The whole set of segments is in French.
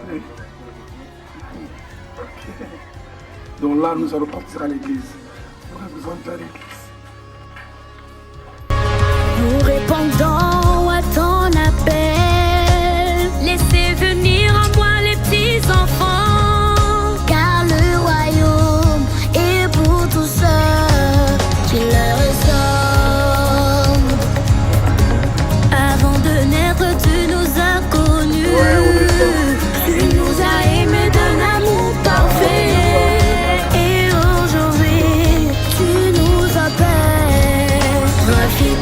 Oui. Ok. Donc là, nous allons partir à l'église. Nous représentons à l'église. Nous répondons à ton appel. Laissez venir en moi les petits enfants. Car le royaume est pour tous ceux qui le ressemblent. Avant de naître, tu nous as connus. Tu nous as aimés d'un amour parfait. Et aujourd'hui, tu nous appelles. Ma fille.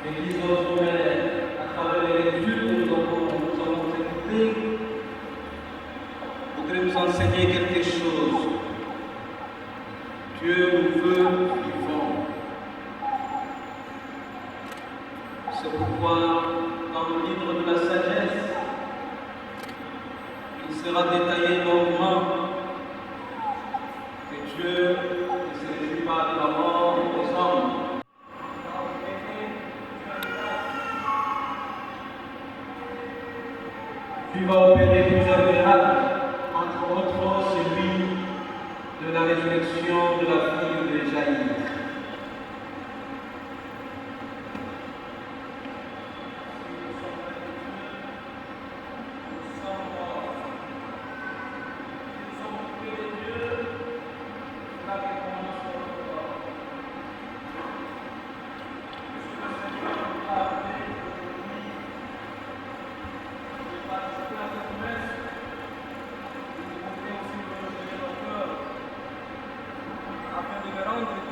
l'Église remet à travers les lectures que nous avons écoutées pour que nous enseigner quelque chose. Dieu nous veut vivants. C'est pourquoi dans le livre de la sagesse, il sera détaillé longuement que Dieu ne se réjouit pas de la mort des hommes. Tu vas opérer plusieurs miracles, entre autres celui de la résurrection de la fille de Jaïr.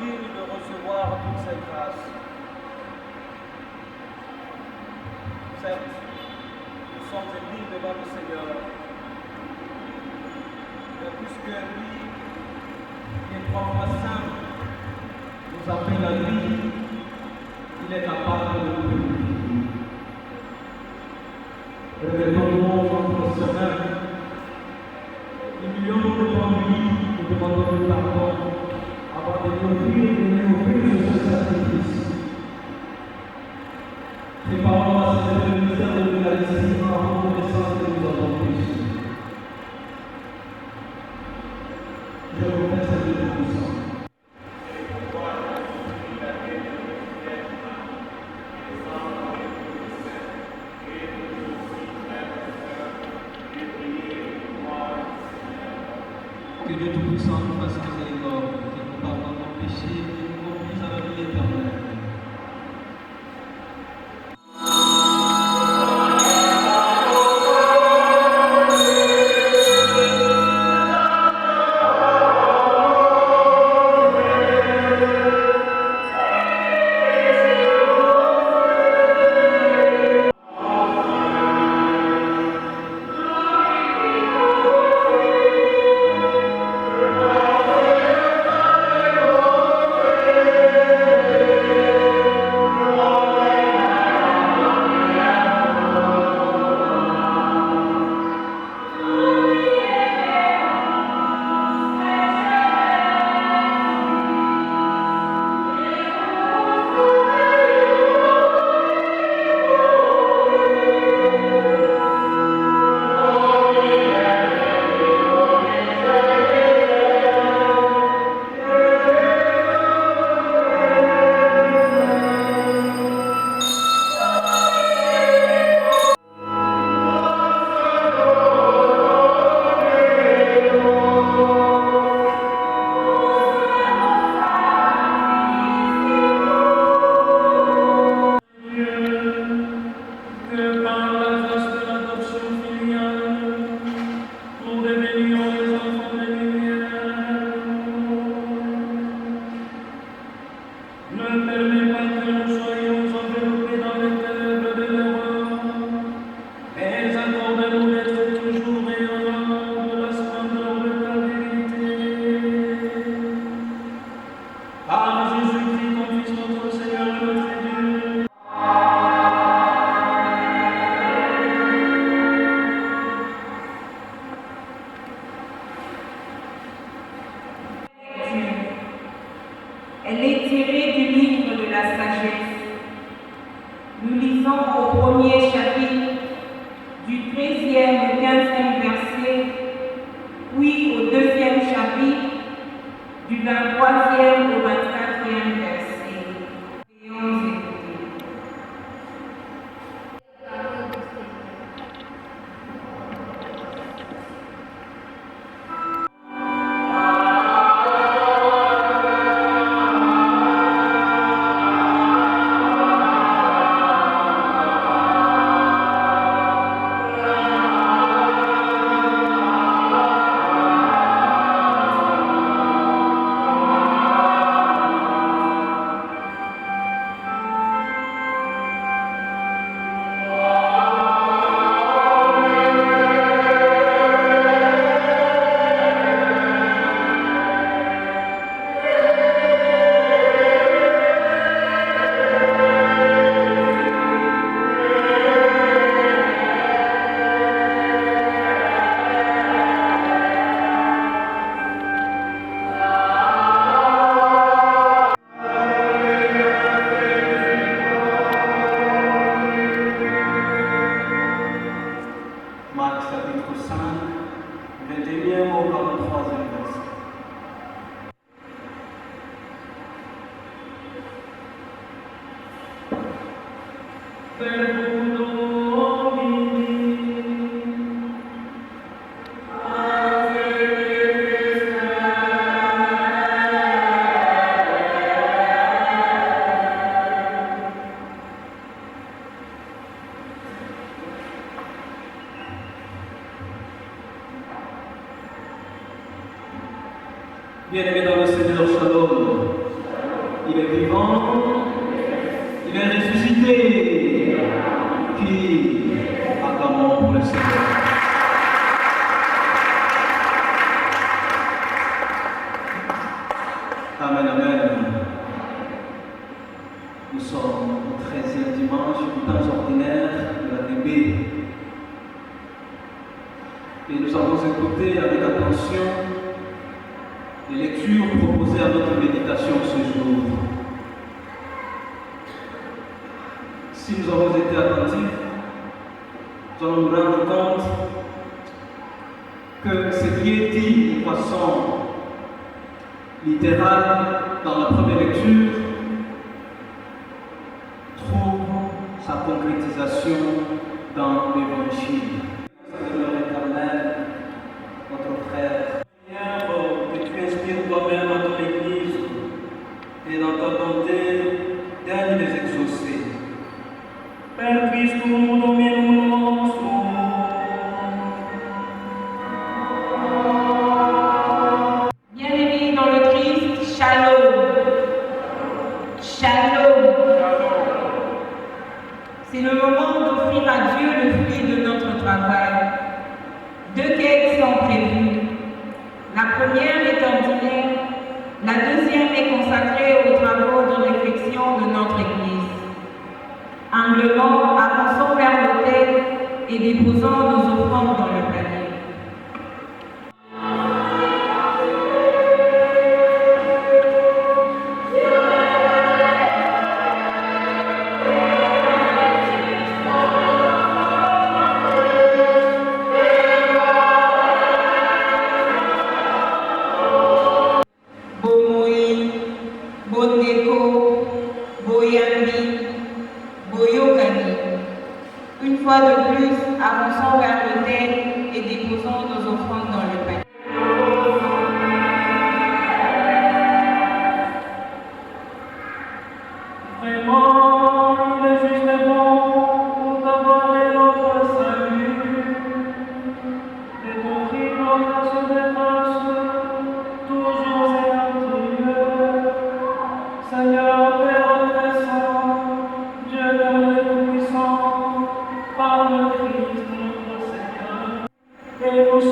De recevoir toute cette grâce. Certes, nous sommes dignes devant le Seigneur, mais puisque lui, qui est trois fois saint, nous appelle à lui, il est capable de nous purifier. Remettons-nous entre ses mains, humilions-nous devant lui, nous demandons le pardon. Avant de nous offrir ce sacrifice. Préparons à cette misère de l'Eucharistie en reconnaissance que nous avons reçue. Je remercie Dieu de tout ça. Que Dieu Tout-Puissant nous fasse miséricorde, qu'il nous pardonne nos péchés et nous conduise à la vie éternelle. Elle est tirée du livre de la sagesse. Nous lisons au premier chapitre, du 13e au 15e verset, puis au deuxième chapitre, du 23e au 24e verset. Ayons écouté. Bien-aimé dans le Seigneur, Shalom. Il est vivant, il est ressuscité. Qui acclamons pour le Seigneur. Amen, amen. Nous sommes au 13e dimanche du temps ordinaire de la DB. Et nous avons écouté avec attention les lectures proposées à notre méditation ce jour. Si nous avons été attentifs, nous allons nous rendre compte que ce qui est dit de façon littérale dans la première lecture trouve sa concrétisation dans l'Évangile. Seigneur éternel, notre frère, que tu inspires toi-même à ton Église et dans ta bonté, daigne les exaucer. Per Christum Dominum nostrum. Bien-aimés dans le Christ, Shalom. Shalom. C'est le moment d'offrir à Dieu le fruit de notre travail. 2 quêtes sont prévues. La première est ordinaire, la deuxième est consacrée aux travaux de réflexion de notre Église. Humblement, avançons vers l'autel et déposons nos offrandes dans le panier. Bomoi, Bondeko, Boyandi, Boyokani. Une fois de plus, avançons vers l'autel et déposons nos offrandes dans le panier. Vraiment, il est juste bon pour t'avoir notre salut et d'offrir notre action de grâce toujours et en Dieu. Seigneur Père très saint, Dieu le Tout-Puissant, par le Christ notre Seigneur, et nous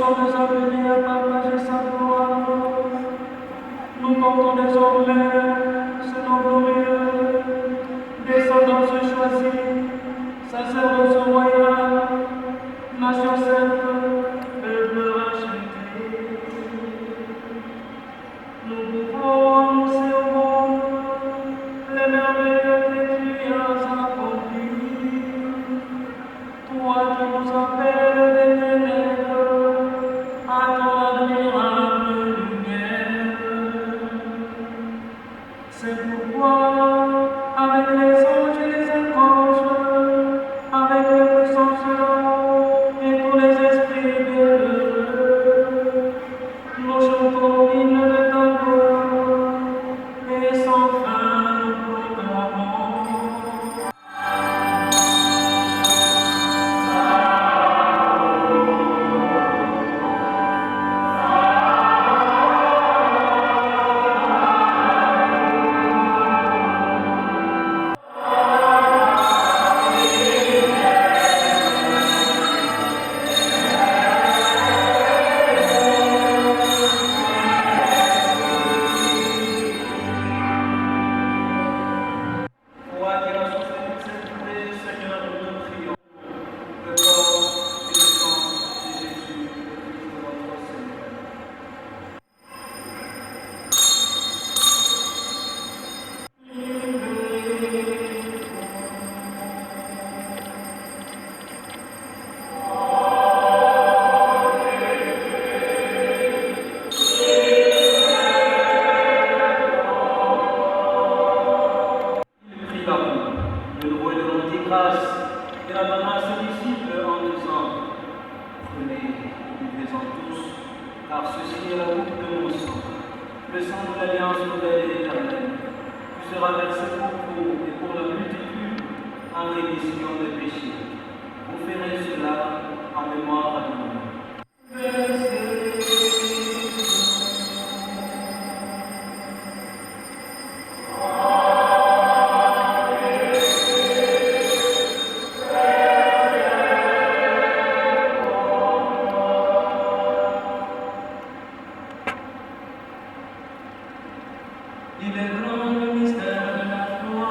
grâce et la donna à ses disciples en disant, prenez et buvez-en tous, car ceci est la goutte de mon sang, le sang de l'alliance nouvelle et éternelle, qui sera versé pour vous et pour la multitude en rémission des péchés. Vous ferez cela en mémoire de moi. Il est grand le mystère de la foi.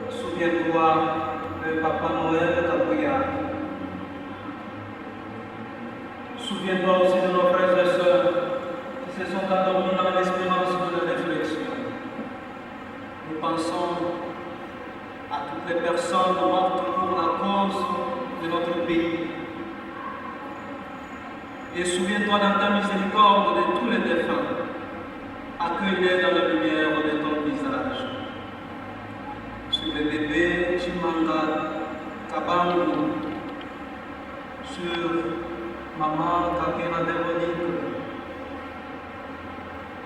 Souviens-toi de Papa Noël Kabouya. Souviens-toi aussi de nos frères et sœurs qui se sont endormis dans l'espérance de la résurrection. Nous pensons à toutes les personnes mortes pour la cause de notre pays. Et souviens-toi dans ta miséricorde de tous les défunts. Accueille-les dans la lumière de ton visage. Sur le bébé Chimanga Kabangu, sur maman Kakena Véronique,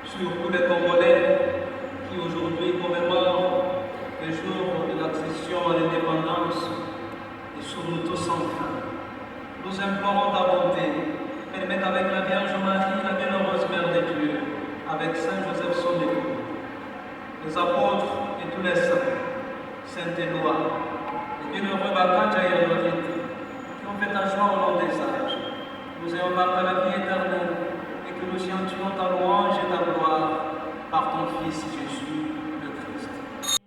sur tous les Congolais qui aujourd'hui commémorent le jour de l'accession à l'indépendance et sur nous tous enfin. Nous implorons ta bonté, permette avec la Vierge Marie, la bienheureuse Mère de Dieu, avec Saint Joseph son époux, les apôtres et tous les saints, Sainte Éloi, les bienheureux Bakaja et Elohim, qui ont fait ta joie au long des âges, nous ayons marqué la vie éternelle et que nous chantions ta louange et ta gloire par ton Fils Jésus le Christ.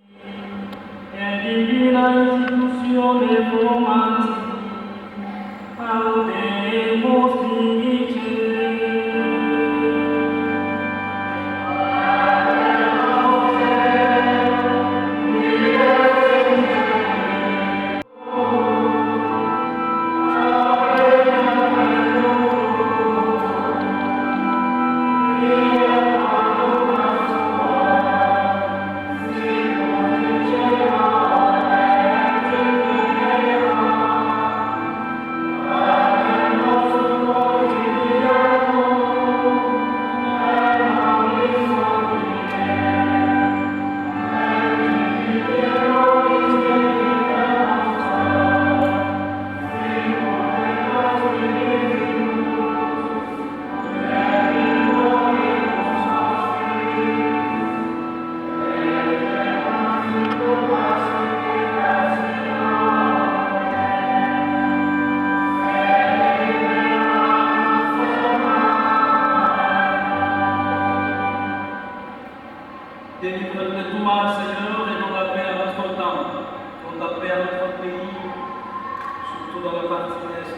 Et divine institution des formations, par des mots délivre de tout mal, Seigneur, et donne la paix à notre temps, donne la paix à notre pays, surtout dans la partie est.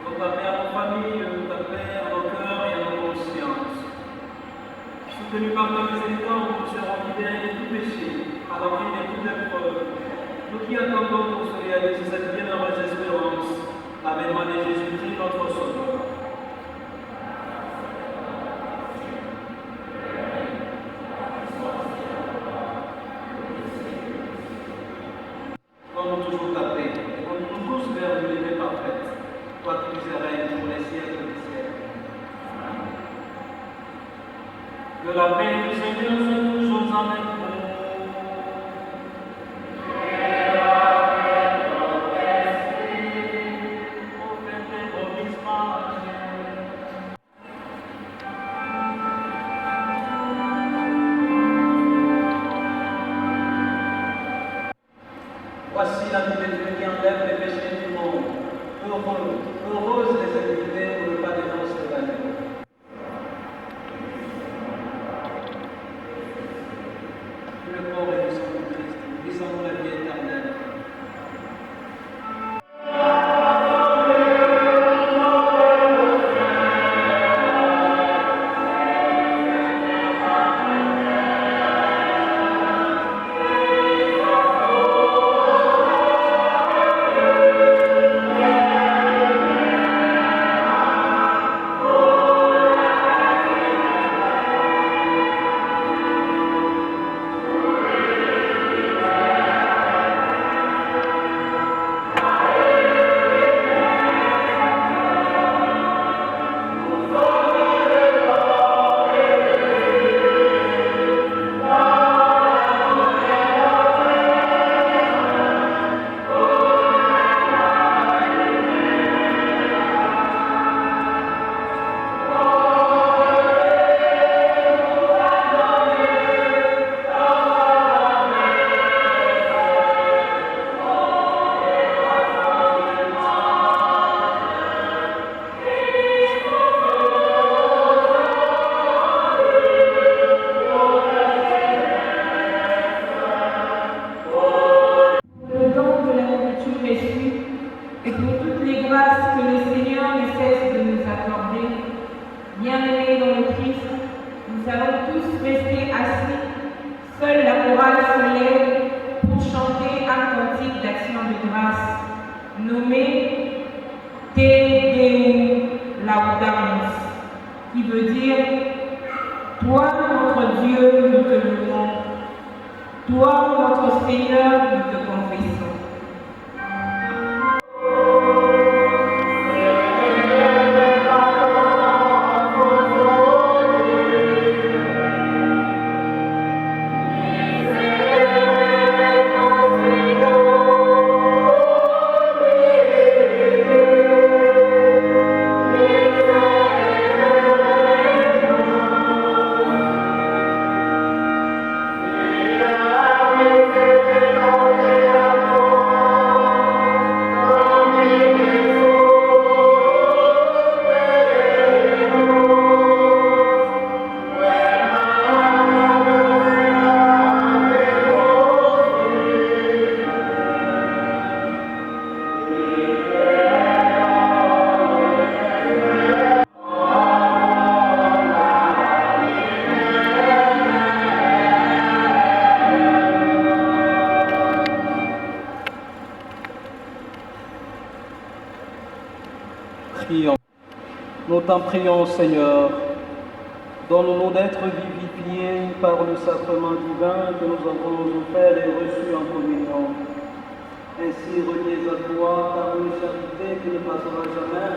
Donne la paix à nos familles, donne la paix à nos cœurs et à nos consciences. Soutenus par ta miséricorde, nous serons libérés de tout péché, à l'abri de toute épreuve. Nous qui attendons pour se réaliser cette bienheureuse espérance, l'avènement de Jésus-Christ, notre Sauveur. Donne-nous toujours ta paix, et conduis-nous tous vers l'unité parfaite, toi qui nous règnes pour les siècles des siècles. Que la paix du Seigneur soit toujours avec nous. Voici la vie de Dieu qui enlève les péchés du monde. Seigneur, nous te confessons. Prions. Nous t'en prions, Seigneur. Donne-nous d'être vivifiés par le sacrement divin que nous avons offert et reçu en communion. Ainsi, reliés à toi par une charité qui ne passera jamais,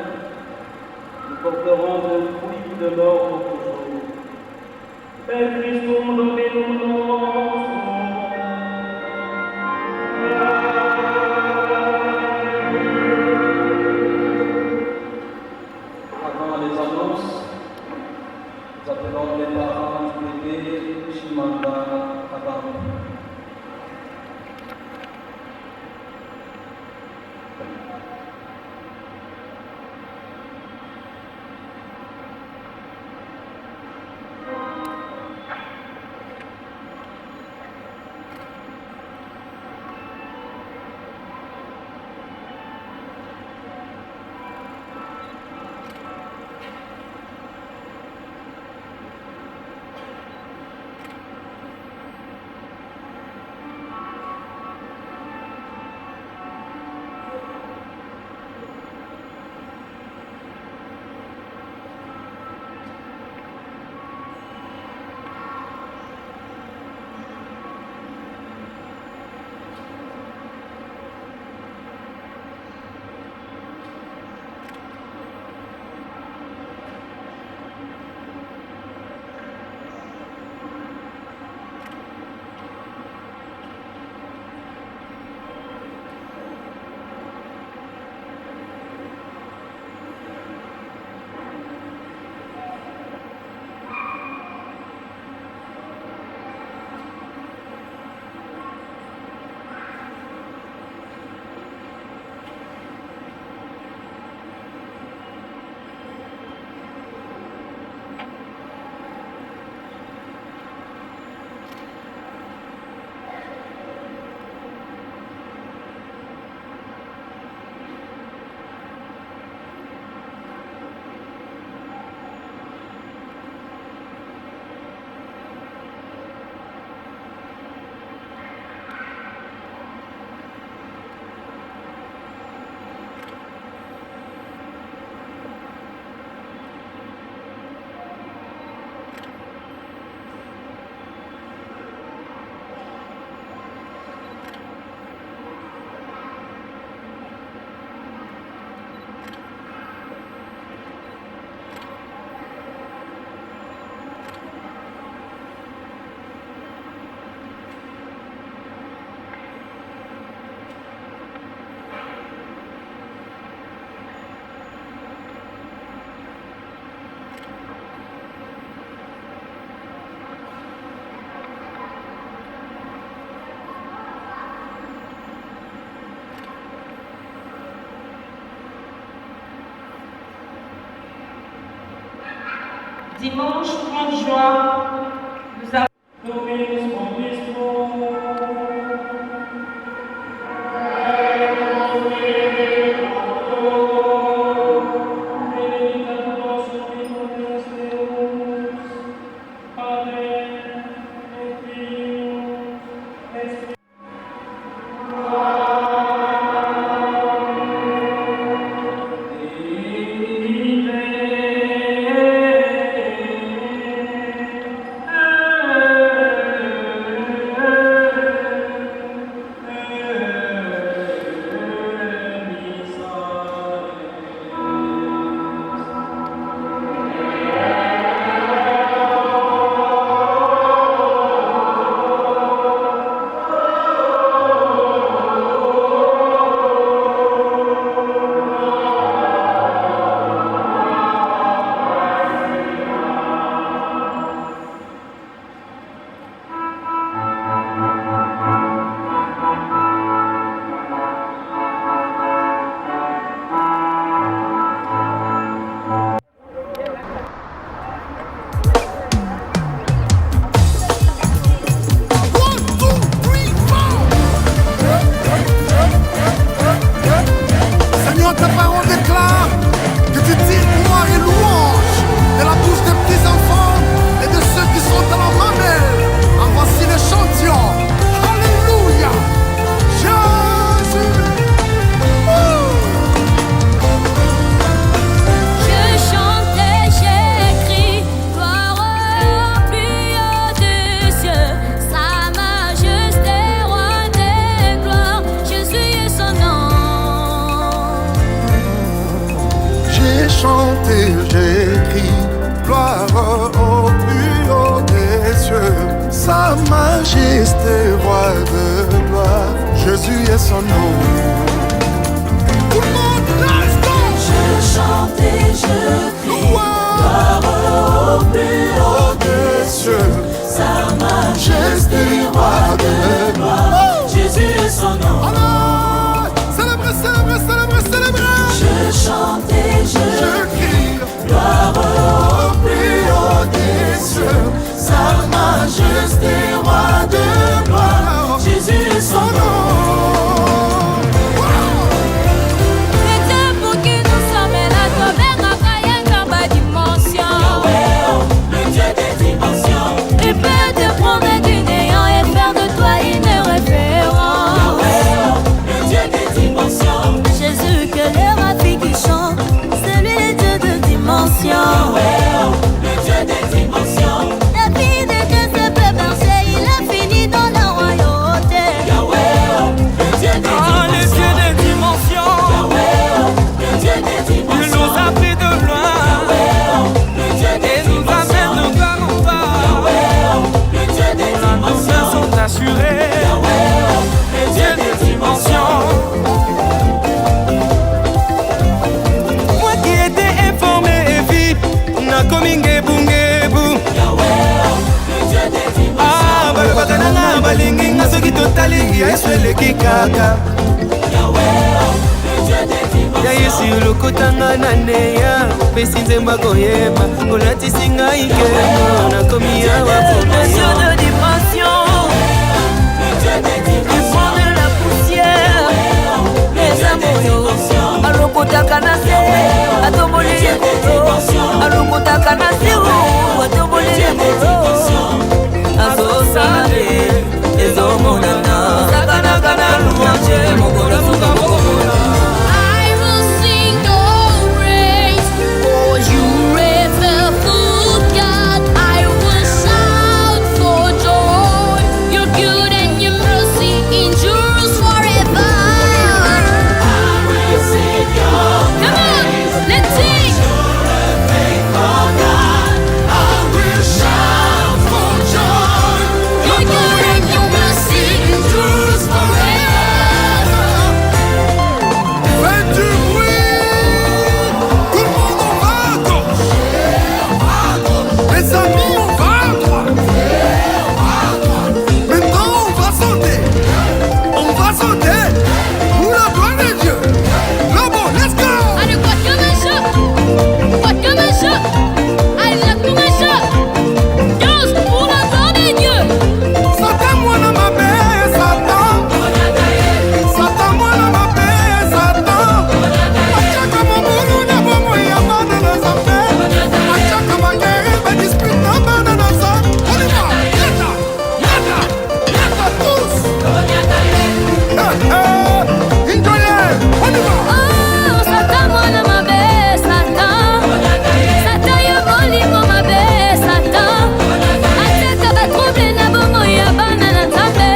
nous porterons un fruit de l'ordre toujours. Per Christum Dominum nostrum. Avant les annonces, nous appelons les parents du bébé Chimanda Kabaru. Dimanche 30 juin, nous avons Seigneur, ta parole déclare que tu tires gloire et louange de la bouche des petits enfants et de ceux qui sont dans la mamelle. En voici l'échantillon. Alléluia. Jésus. Je chante et j'écris, gloire au plus haut des cieux, sa majesté, roi des gloires, Jésus est son nom. J'ai chanté, j'écris, gloire au plus haut des cieux, sa majesté, roi de gloire, Jésus est son nom. Tout le monde, let's go! Je chante et je crie, gloire au plus haut des cieux, sa majesté, roi de gloire, Jésus est son nom. Alors, célébrez, célébrez, célébrez, célébrez! Je chante et je crie, gloire au plus haut des cieux, sa majesté, roi de gloire, Jésus est son nom. C'est pour qui nous sommes là, toi, vers la païenne, dans ma dimension. Le Dieu des dimensions. Il peut te prendre du néant et faire de toi une référence. Le Dieu des dimensions. Jésus, que les rapides qui chantent, c'est lui le Dieu de dimension. Le Dieu des dimensions. La vie de Dieu se peut bercer, il a fini dans la royauté. Le Dieu des dimensions. Le Dieu des dimensions. Le Dieu des dimensions. Il nous a pris de loin. Le Dieu des Et nous amène de part en part. Le Dieu des Nos besoins sont assurés. Le Dieu des dimensions. Moi qui étais informé et vite, n'a commis ngebu. Ah, balobakananga balingi nga soki totali ya Yesu eleki kaka. Ya Yesu olokotanga na neya, opesi nzembo koyeba, olatisi ngai nkemo, nakomi awa Dieu de dimension. Il prend de la poussière. Les amours. Alokotaka na se, atomboli ekolo. Alokotaka na se, atomboli ekolo. Azosale, ezomonana. Sakanaka na louange, mokolo suka mokomola. I will sing your praise, for you ever good God. I will shout for joy. You're good and your mercy endures forever. I will sing your praise. Come on, let's sing. I will shout for joy. You're good and your mercy endures forever. Faites du bruit. Tout le monde on va à gauche. Les amis on va à droite. Maintenant on va sauter. On va sauter pour la gloire de Dieu. Lobo, let's go. Allez, quoi comme un chat. Quoi comme un chat. Allez, là comme un chat. 15 pour la gloire de Dieu. Satan moi na mabe, Satan. Satan moi na mabe, Satan. Achaka mabulu na bomo ya bana na zambe. Achaka magere ba dispute na bana na zambe. On y va. Yata, yata, yata tous. Enjoyez. On y va. Oh, Satan, moi, na mabe, Satan. Satan, yo molimo mabe, Satan. Ateka batrouble na bomo ya bana na nzambe.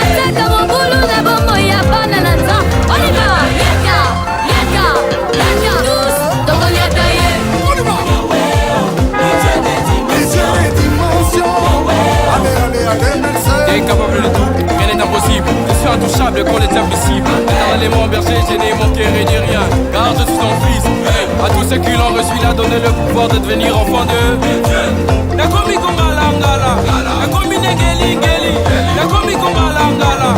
Ateka mobulu na bomo ya bana na nzambe. On y va. Yaka, yaka, yaka. Tous, donc on yaka ye. On y va. Les yeux des dimensions. Allez, allez, allez, merci. Incapable de tout, rien n'est impossible. Je suis intouchable quand les invisibles. Éternel est mon berger, j'ai né mon cœur et dis rien. Car je suis ton fils. Hey, à tous ceux qui l'ont reçu, il a donné le pouvoir de devenir enfant de Dieu. Nakomi Kombala Ngala, Nakomi Negeli Ngeli, Nakomi Kombala Ngala,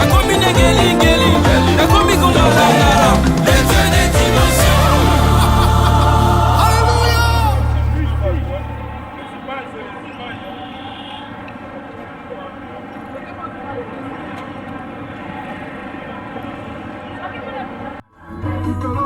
Nakomi Negeli Ngeli, Nakomi Kombala Ngala. Le Dieu des dimensions. Alléluia. Tout à l'heure,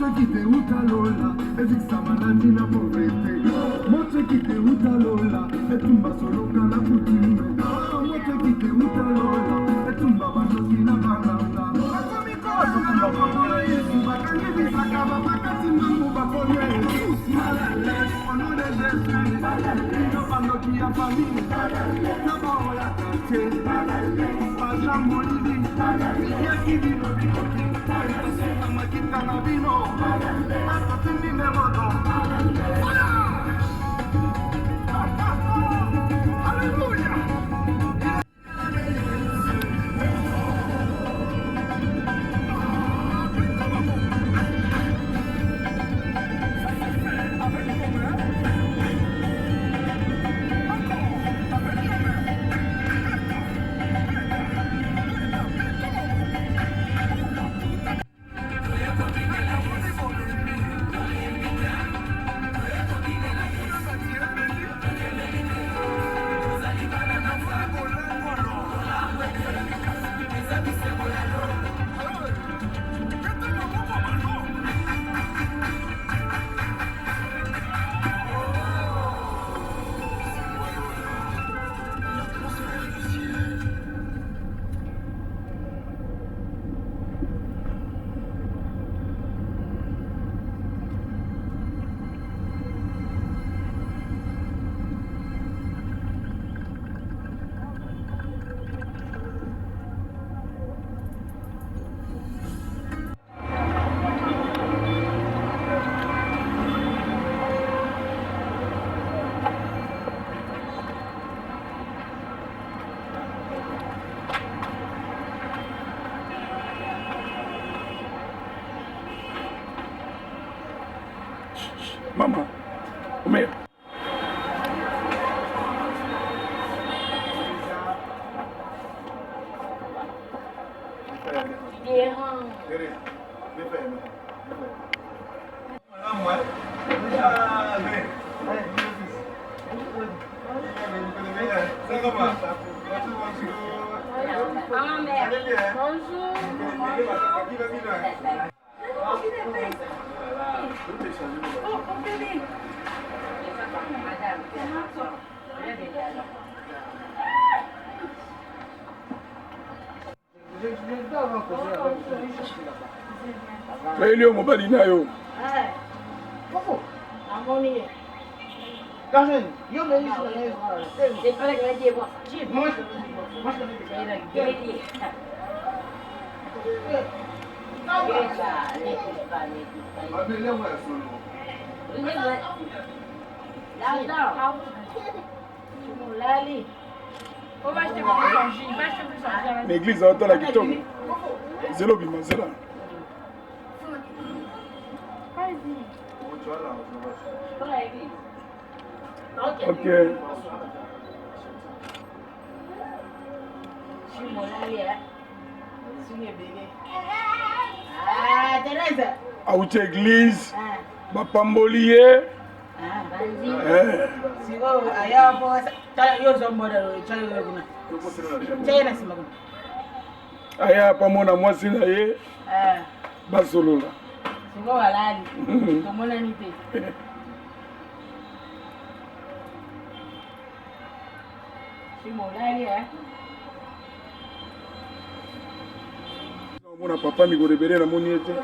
moto kite utalola ezikisa malandi na pauvreté moto kite utalola etumba soloka na coutume moto kite utalola etumba banoki na bananga bakomi kosuka na komona yesu bakangi bisaka babakati mangu bakomi yesu ono de jesu no banoki ya famille na baoya quartier baja molili yaki bino bikoki makita na bino atotindi ne moto Alléluia. Maman, mais ile mobali nayo Garçon, yo me dice C'est pas la gradie, moi. Moi, l'église a la kitoko zelo bima zela ok auti église bapamboli ye aya pamona mwasi na ye basolola mona papa mikolebele namoni ete